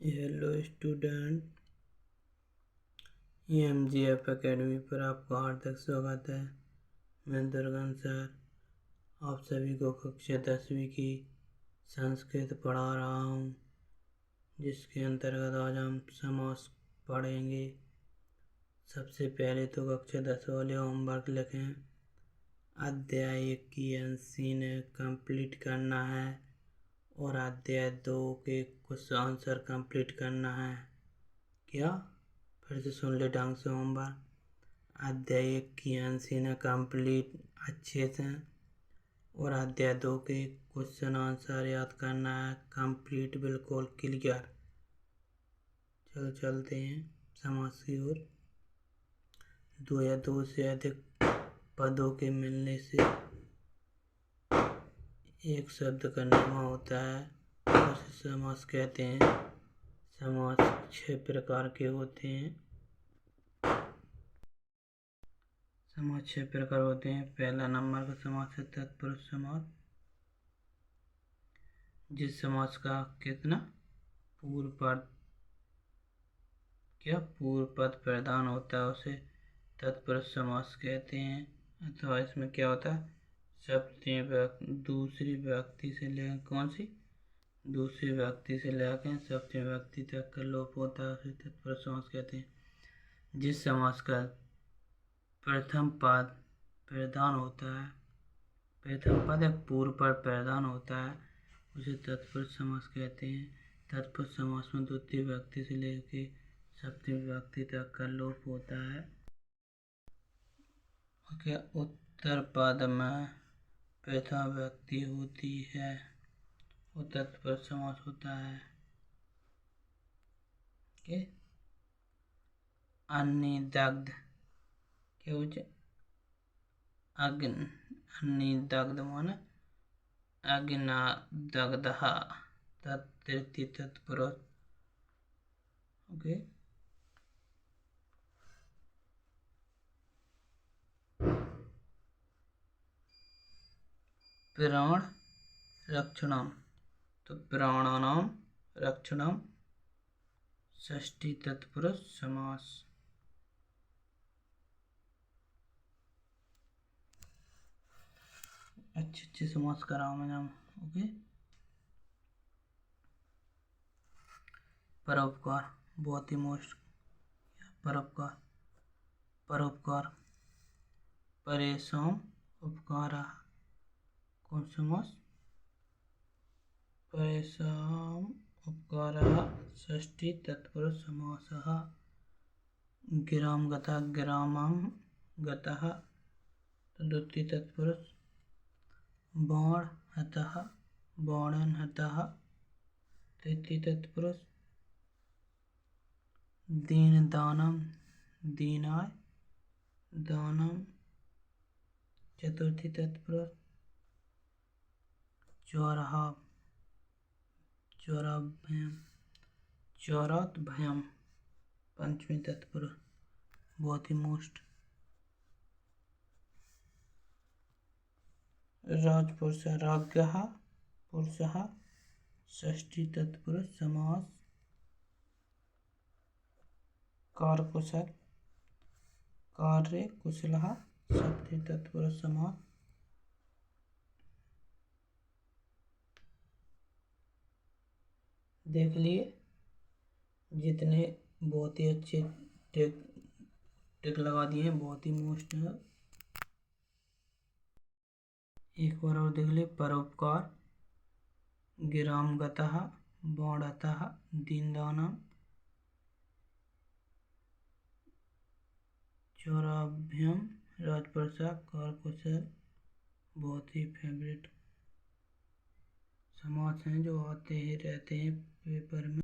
Hello student, EMGF academy पर आपका हार्दिक स्वागत है। मैं दुर्गन सर आप सभी को कक्षा 10वीं की संस्कृत पढ़ा रहा हूँ, जिसके अंतर्गत आज हम समास पढ़ेंगे। सबसे पहले तो कक्षा 10 वाले होमवर्क लिखें। अध्याय 1 की एनसीन कंप्लीट करना है और अध्याय 2 के कुछ आंसर कंप्लीट करना है। क्या? फिर से सुन ले ढंग से होमवर्क। अध्याय 1 की एनसीन कंप्लीट अच्छे से और अध्याय 2 के क्वेश्चन आंसर याद करना है कंप्लीट, बिल्कुल क्लियर। चलो चलते हैं समास की ओर। दो या दो से अधिक पदों के मिलने से एक शब्द का निर्माण होता है, उसे समास कहते हैं। समास 6 प्रकार के होते हैं। समास 6 प्रकार होते हैं। पहला नंबर का समास है तत्पुरुष समास। जिस समास का कितना पूर्व पद प्रधान होता है उसे तत्पुरुष समास कहते हैं। अथवा इसमें क्या होता है, दूसरी व्यक्ति से लेकर दूसरी व्यक्ति से लेकर सप्तमी व्यक्ति तक का लोप होता है, उसे तत्पुरुष समास कहते हैं। जिस समास का प्रथम पद प्रधान होता है, प्रथम पद या पूर्व पद प्रधान होता है, उसे तत्पुरुष समास कहते हैं। तत्पुरुष समास में द्वितीय व्यक्ति से लेकर सप्तमी व्यक्ति तक का लोप होता है। उत्तर पद में प्रथम व्यक्ति होती है, वो तत्पुरुष समास होता है। अन्निदग्ध क्या हो जाए, अन्निदग्ध माने अग्नादग्धः तृतीय तत्पुरुष। ओके, प्राण रक्षणम, तो प्राणानाम रक्षणम षष्ठी तत्पुरुष समास। अच्छे समास कराओ मैं नाम। ओके, परोपकार बहुत ही मोस्ट। परोपकार परोपकार परेशान उपकारा, कौन समास? परेशान उपकारा षष्ठी तत्पुरुष समासः। गिराम गतः गिरामं गतः द्वितीय तत्पुरुष। बाण हतः बाणं हतः तृतीय तत्पुरुष। दीन दानम दीनाय दानम चतुर्थी तत्पुरुष। चौराहा चौराभ्याम चौरात भयम पंचमी तत्पुरुष, बहुत ही मोस्ट। राजपुरुष राज्ञः पुरुषः षष्ठी तत्पुरुष समास। कारकुशल कार्य कुशलः सप्तमी तत्पुरुष समास। देख लिए जितने बहुत ही अच्छे टिक लगा दिए हैं, बहुत ही मोस्ट है। एक बार और देख लिए। परोपकार गिराम गतः बाणतः दीनदानम चौराभ्यम राजप्रसाद कारकुशल, बहुत ही फेवरेट समास हैं जो आते ही रहते हैं पेपर में।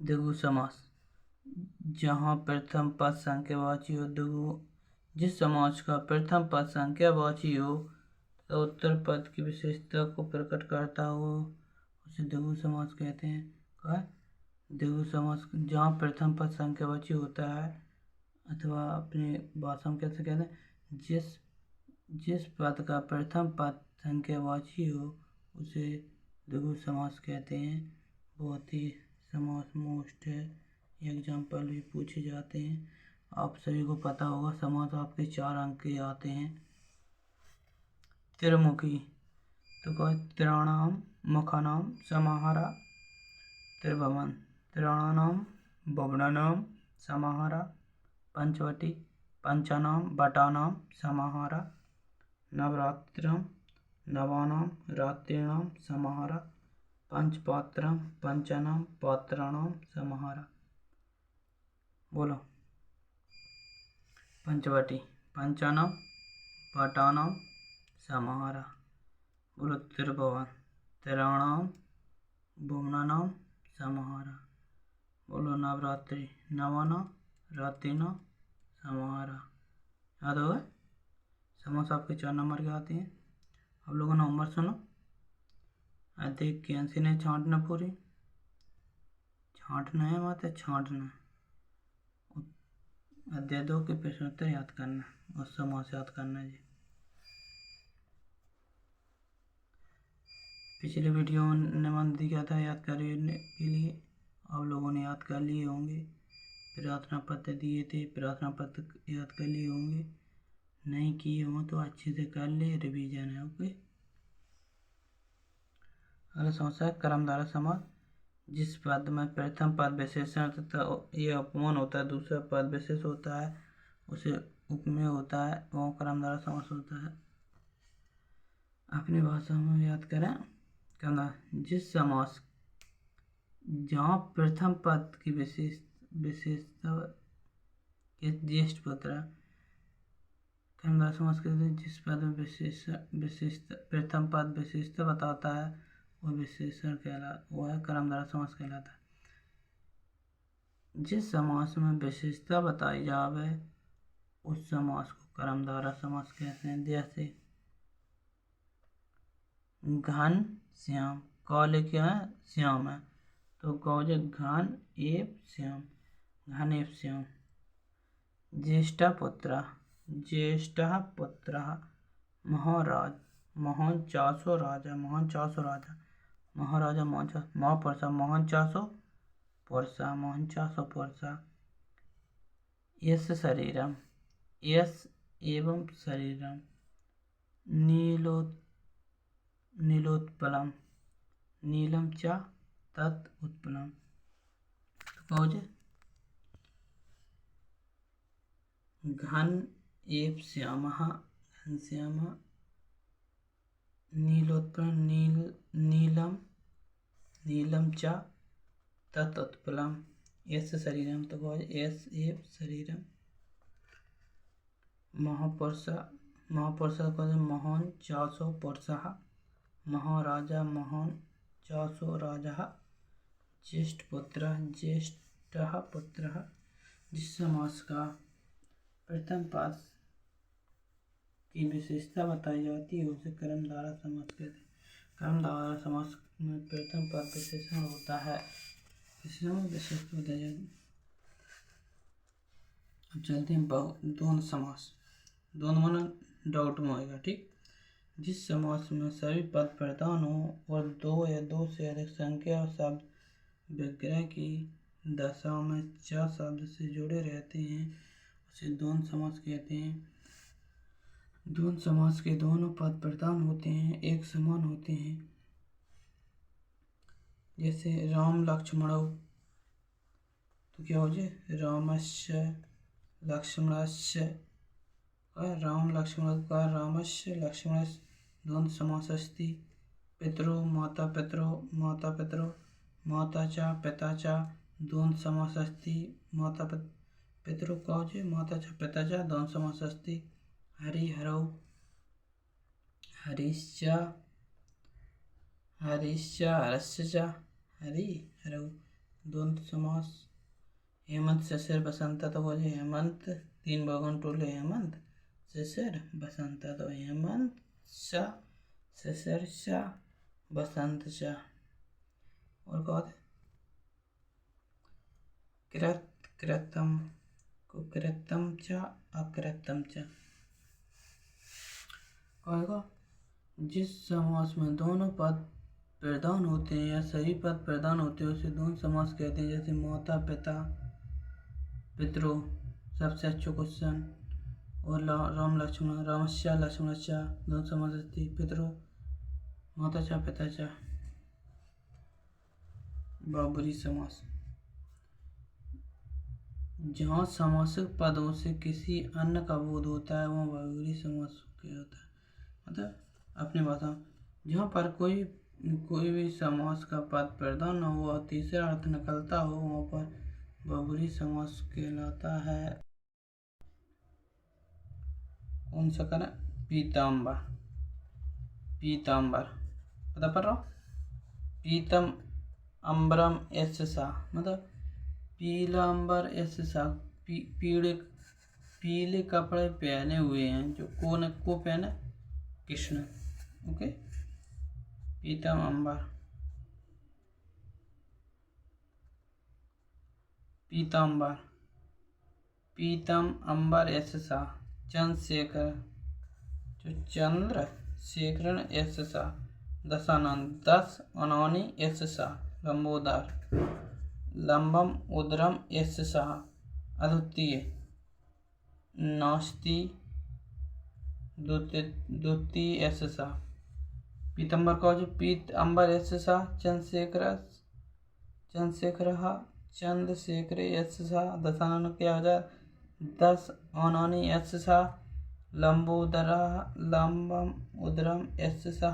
द्विगु समास, जहाँ प्रथम पद संख्यावाची हो। द्विगु जिस समास का प्रथम पद संख्यावाची हो तो उत्तर पद की विशेषता को प्रकट करता हो, उसे द्विगु समास कहते हैं। क्या? द्विगु समास जहाँ प्रथम पद संख्यावाची होता है, अथवा अपनी भाषा में कैसे कहते हैं, जिस पद का प्रथम पद संख्यावाची हो उसे द्विगु समास कहते हैं। बहुत ही समास मोस्ट है, एग्जाम्पल भी पूछे जाते हैं। आप सभी को पता होगा समास आपके 4 अंक के आते हैं। त्रिमुखी तो कहो त्रिणाम मुखानाम समाहारा त्रिभुवन, त्रिणानाम भुवनानाम समाहारा पंचवटी, पंचानाम वटानाम समाहारा नवरात्रम, नवानां रात्रीणां समाहारा पंचपात्रम, पंचानां पात्राणां समाहारा। बोलो। पंचवटी, पंचानां वटानां समाहारा। बोलो त्रिभुवन, त्रयाणां भुवनानां समाहारा। बोलो नवरात्रि, नवानां रात्रीणां समाहारा। याद होगा? समास आपके 4 नंबर के आते हैं। अब लोगों ने नंबर सुनो, देख के ऐसे नहीं छांटना, पूरी छांटना है, बात है छांटना। अध्याय 2 के प्रश्नोत्तर याद करना और समास याद करना जी। पिछले वीडियो ने मन दिया था याद करने के लिए, आप लोगों ने याद कर लिए होंगे। प्रार्थना पत्र दिए थे, प्रार्थना पत्र याद कर लिए होंगे। नहीं किए हो तो अच्छे से कर ले, रिवीजन है। ओके। अगला समस्या है कर्मधारय समास। जिस पद में प्रथम पद विशेषण तथा ये उपमान होता है, दूसरा पद विशेष होता है, उसे उपमेय होता है, वो कर्मधारय समास होता है। अपनी भाषा में याद करें। कहना जिस समास जहाँ प्रथम पद की विशेषता ज्येष्ठ पुत्र कर्मधारय समास कहते हैं। जिस पद में विशेषता प्रथम पद विशेषता बताता है वो विशेषण वो है कर्मधारय समास कहलाता है। जिस समास में विशेषता बताई जावे उस समास को कर्मधारय समास कहते हैं। जैसे घन श्याम, कौले क्या है? श्याम है, तो कौजे घन एव श्याम, घन एव श्याम। ज्येष्ठ पुत्र, ज्येष्ठ पुत्र महाराज, महान 400 राजा, महान 400 राजा, महाराजा महापुरुषा, महान 400 पुरुषा, महान 400 पुरुषा। यस शरीरम, यस एवं शरीरम। नीलोत्पलम, नीलम च तत् उत्पलम। घन एव श्यामः, घनश्यामः। नीलोत्पलम, नीलम, नीलम च तत् उत्पलम। यस्य शरीरम, तो यस एव शरीरम। महापुरुष, महापुरुष महान 400 पुरुषः, महाराजा महान 400 राजा। ज्येष्ठ पुत्र, ज्येष्ठः पुत्रः। जिस समास का प्रथम पद की विशेषता बताई जाती है उसे कर्मधारय समास कहते हैं। कर्मधारय समास में प्रथम पद विशेषण होता है, विशेषता बताई जाती है। अब चलते हैं द्वंद्व समास। द्वंद्व माना डाउट में होगा, ठीक। जिस समास में सभी पद प्रधान हो और 2 या 2 से अधिक संख्या शब्द विग्रह की दशा में 4 शब्द से जुड़े रहते हैं उसे द्वंद्व समास कहते हैं। द्वंद्व समास के दोनों पद प्रधान होते हैं, एक समान होते हैं। जैसे राम लक्ष्मणौ, तो क्या हो जाए रामस्य लक्ष्मणस्य। राम लक्ष्मण का रामस्य लक्ष्मणस्य द्वंद्व समास अस्ति। पितरो माता पितरो, माता पितरो, माता च पिता च द्वंद्व समास अस्ति। माता पितरो का हो जाए माता च पिता च द्वंद्व समास अस्ति। हरिहरौ, हरिश्च, हरिश्च हरस्य च हरिहरौ द्वंद्व समास। हेमंत शिशिर बसंत, तो बोले हेमंत 3 बागन टोले हेमंत शिशिर बसंत, तो हेमंत स शिशिर स बसंत स। और कौन कृत कृतम को कृतम च अकृतम च। कहेगा जिस समास में दोनों पद प्रधान होते हैं या सभी पद प्रधान होते हैं उसे द्वंद्व समास कहते हैं। जैसे माता पिता पितरो, सबसे अच्छा क्वेश्चन। और राम लक्ष्मण, रामस्य लक्ष्मणस्य, द्वंद्व समास अस्ति। पितरो माता च पिता च। बहुब्रीहि समास, जहाँ समासिक पदों से किसी अन्य का बोध होता है वह बहुब्रीहि समास कहलाता है। मतलब अपनी भाषा जहाँ पर कोई भी समास का पद प्रधान न हो और तीसरा अर्थ निकलता हो वहाँ पर बहुब्रीहि समास कहलाता है। कौन सा करें? पीताम्बर, पीताम्बर पता पड़ रहा? पीतम अंबरम यशसा, मतलब पीलाम्बर यशसा, पीले कपड़े पहने हुए हैं। जो कौन को पहने? कृष्ण। ओके, पीतम अंबर, पीताम्बर, पीतम अंबर यशसा, चंद्रशेखर, जो चंद्र शेखरण यशसा, दशानन, 10 अनौनी यशसा, लंबोदर, लंबम उदरम यशसा, अद्वितीय, नास्ति, द्वितीय यशसा। पीतम्बर का जो पीत अंबर यशसा, चंद्रशेखर, चंद्रशेखर यशसा, दशानन के 10 अनौनी यशसा, लंबोदर, लंबम उदरम यशसा।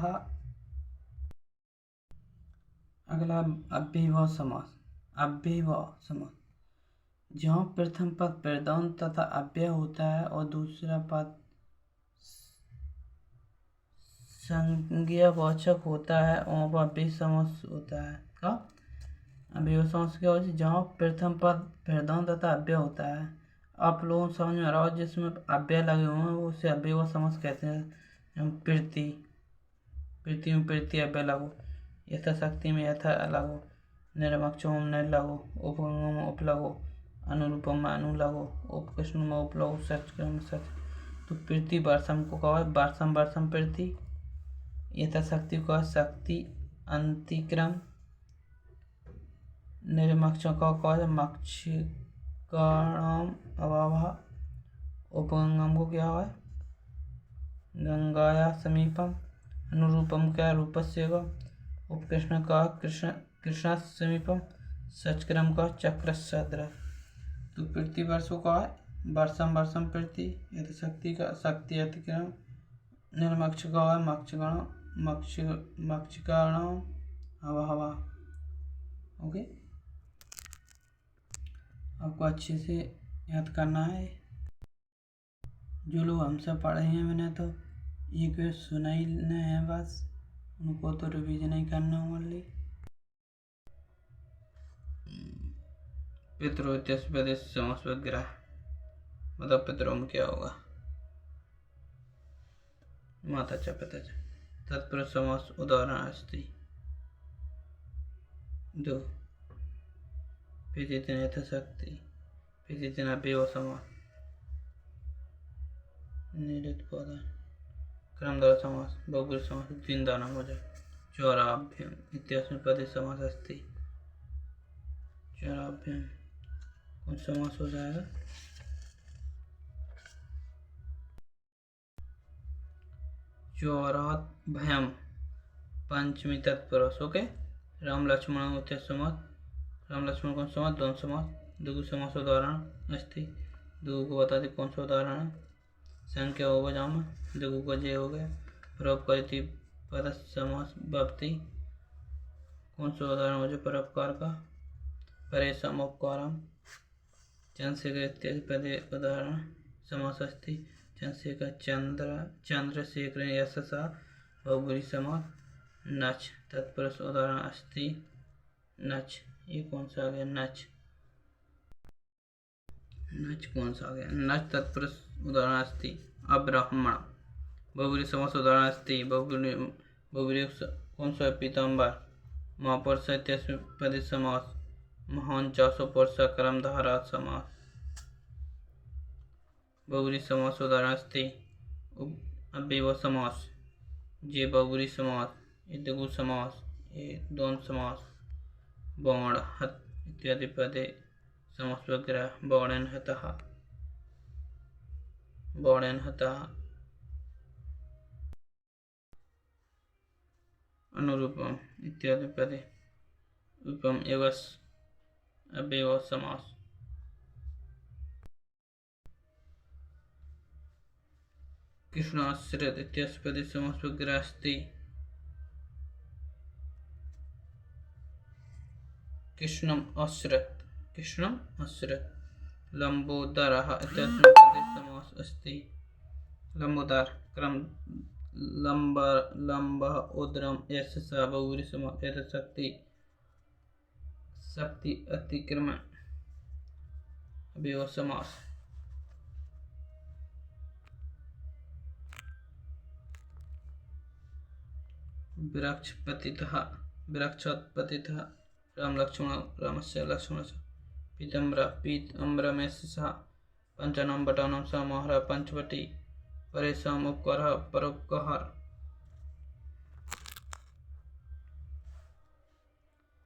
अगला अव्ययभाव समास। अव्ययभाव समास, जहाँ प्रथम पद प्रधान तथा अव्यय होता है और दूसरा पद संज्ञावाचक होता है वहाँ पर अव्यय समास होता है। क्या अव्यय समास क्या होता है? जहाँ प्रथम पद प्रधान तथा अव्यय होता है। आप लोगों को समझ में आ रहा हो जिसमें अव्यय लगे हुए हैं वो उसे अव्यय समास कहते हैं। प्रीति, प्रीति में प्रीति अव्यय लगो, यथाशक्ति में यथा लगो, निर्मक्षम में निर् लगो, उपगम में उप लगो, अनुरूपम में अनु लगो, उपकृष्ण में उप लगो, सचक्रम में सच। तो प्रीति वर्षम को कहा है वर्षम, वर्षम प्रीति। यथाशक्ति को शक्ति अंतिक्रम। निर्मक्षम का कहा है मक्षिकाणाम अभाव। उपगम को क्या है? गंगाया समीपम। अनुरूपम क्या? रूपस्य का। उपकृष्ण का कृष्ण समीपम। सचक्रम का चक्र सद्र। तो प्रीति वर्षों का है वर्षम, वर्षम प्रीति। यथाशक्ति का शक्ति अतिक्रम। निर्मक्ष का है मक्षिकाणाम अभाव। ओके, आपको अच्छे से याद करना है। जो लोग हमसे पढ़े हैं मैंने तो एक बार सुना ही नहीं है बस, उनको तो रिवीजन ही करना ओनली। पितरो इत्यस्य प्रदेश समास वगैरह, मतलब पितरों में क्या होगा? माता च पिता च। तत्पुरुष समास उदाहरण अस्ति। 2 प्रीतिन यथाशक्ति, प्रीतिन अव्यय समास, निरुत्पादन, क्रमद्वारा समास, बहुब्रीहि समास, 3 दानम हो जाए। चौराभ्यम इत्यस्मिन् पदे समास अस्ति। चौराभ्यम कौन समास हो जाएगा? चौरात भयम पंचमी तत्पुरुष। ओके, राम लक्ष्मण होते समास। राम लक्ष्मण कौन समास? द्वंद्व समास। द्विगु समास उदाहरण अस्ति। द्विगु को बता दे कौन सा उदाहरण है? संख्या होगा जाम, द्विगु का जय हो गया। परोपकारिति पद समास भक्ति, कौन सा उदाहरण हो जाए परोपकार का? परेशम उपकारम। चंद्रशेखर इत्यादि पदे उदाहरण समास अस्ति। चंद्रशेखर चंद्रशेखर यशसा, बहुब्रीहि समास। नच तत्पुरुष उदाहरण अस्ति। नच, ये कौन सा आ गया? नच, नच कौन सा आ गया? नच तत्पुरुष उदाहरण अस्ति। अब्राह्मण बहुब्रीहि समास उदाहरण अस्ति। बहुब्रीहि कौन सा? पीताम्बर। महापुरुष इत्यस्मिन् पदे समास। महान चासो पुरुष कर्मधारा समास। बहुब्रीहि समास उदाहरण अस्ति। अव्ययभाव समास, जे बहुब्रीहि समास, ये द्विगु समास, ये द्वंद्व समास। बाण हत इत्यादि पदे समासवग्रह बाणेन हतः बाणेन हतः। अनुरूपम इत्यादि पदे रूपम एवं अव्यय समास। कृष्णाश्रित इत्यादि पदे समासवग्रह अस्ति। कृष्णम आश्रित लंबोदरः इत्यादि पदे समास अस्ति। लंबोदर क्रम लंबः उदरम यस्य स बहुव्रीहि समास एतत् शक्ति अतिक्रमण अव्यय समास। वृक्षोत्पत्तितः राम लक्ष्मण रामस्य लक्ष्मणस्य पीताम्बरमेष सह पंचानां वटानां समाहारः पंचवटी परेषाम् उपकारः परोपकार।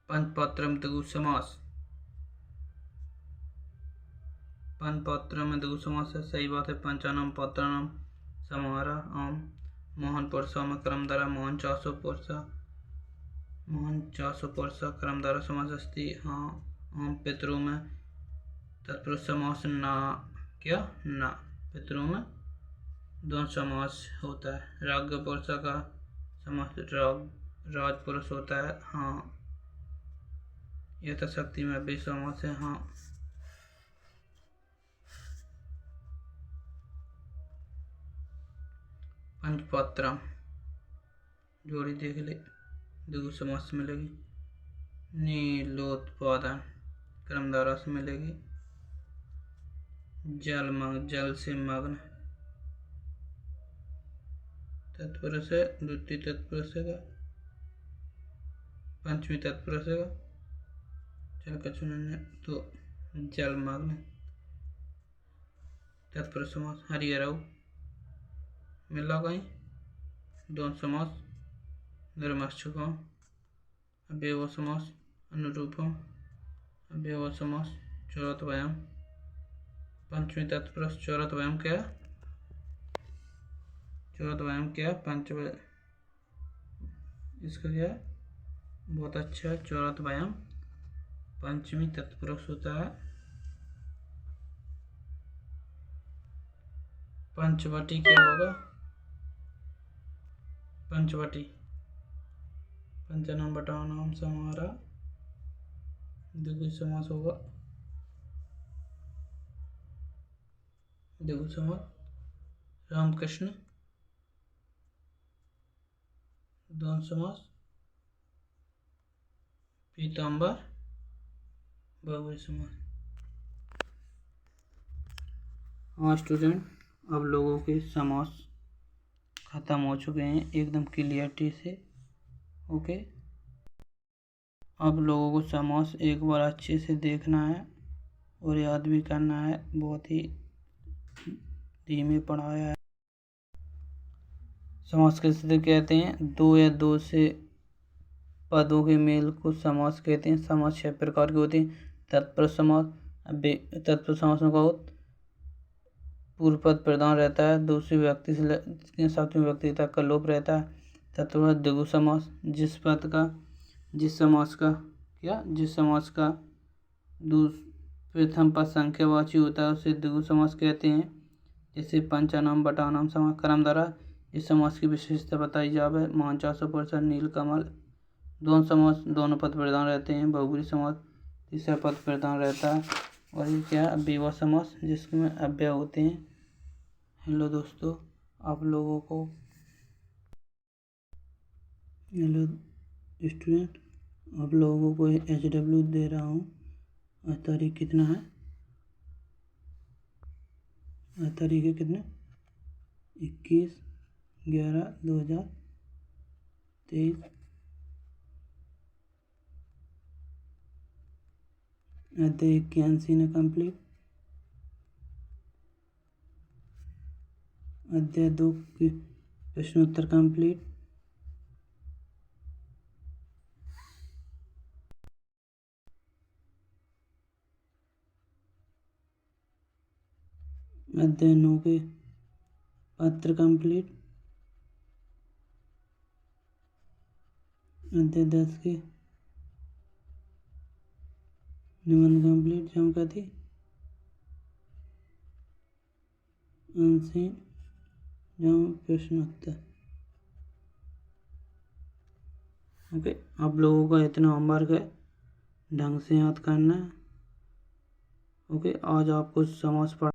पंचपात्रम द्विगु समास। पंचपात्र में द्विगु समास है, सही बात है। पंचानां पात्राणां समाहारः आम मोहन पुरुषों में क्रमधारा मोहन 400 पुरुष क्रमधारा समास अस्ति। हाँ आम पितरों में तत्पुरुष समास ना क्या ना पितरों में द्वंद्व समास होता है। राज्ञ पुरुष का समास राजपुरुष होता है। हाँ यथाशक्ति में भी समास है। हाँ पंचपात्रम जोड़ी देख ले द्विगु समास मिलेगी। नीलोत्पादन क्रमधारा से मिलेगी। जल से मग्न तत्पुरुष है, द्वितीय तत्पुरुष है, पंचमी तत्पुरुष है। चल कछु नहीं तो जलमग्न तत्पुरुष समास। हरिहरऊ मिला कहीं द्वंद्व समास। निर्मक्षकम अव्यय समास। अनुरूपम अव्यय समास। चौरथवयम पंचमी तत्पुरुष। चौरथवयम क्या पंच इसका क्या है बहुत अच्छा। चौरथवयम पंचमी तत्पुरुष होता है। पंचवटी क्या होगा पंचवटी पंचानां वटानां समाहारः द्विगु समास होगा। द्विगु समास। रामकृष्ण द्वंद्व समास। पीताम्बर बहुव्रीहि समास। हाँ स्टूडेंट अब लोगों के समास खत्म हो चुके हैं एकदम क्लियरिटी से। ओके अब लोगों को समास एक बार अच्छे से देखना है और याद भी करना है। बहुत ही धीमे पढ़ाया है। समास किसे कहते हैं? दो या दो से पदों के मेल को समास कहते हैं। समास 6 प्रकार के होते हैं। तत्पुरुष समास। तत्पुरुष समास में पूर्व पद प्रधान रहता है, दूसरी व्यक्ति से सप्तमी व्यक्ति तक का लोप रहता है। तत्पुरुष द्विगु समास जिस समास का प्रथम पद संख्यावाची होता है उसे द्विगु समास कहते हैं। जैसे पंचानाम वटानाम समास क्रम द्वारा इस समास की विशेषता बताई जावे। मोहन 400% नीलकमल। द्वंद्व समास दोनों पद प्रधान रहते हैं। बहुव्रीहि समास तीसरा पद प्रधान रहता है। और ये क्या है अव्यय समास जिसमें अव्यय होते हैं। हेलो दोस्तों हेलो स्टूडेंट आप लोगों को HW दे रहा हूँ। आज तारीख कितना है? आज तारीख है कितना 21/11/2023। अध्याय 81 ने कंप्लीट। अध्याय 2 की प्रश्नोत्तर कंप्लीट। अध्याय 9 के पत्र कंप्लीट। अध्याय 10 के निबंध कंप्लीट। जमका थी अनसीन जम प्रश्नोत्तर। ओके, आप लोगों का इतना होमवर्क है, ढंग से याद करना है। ओके, आज आपको समास पढ़ा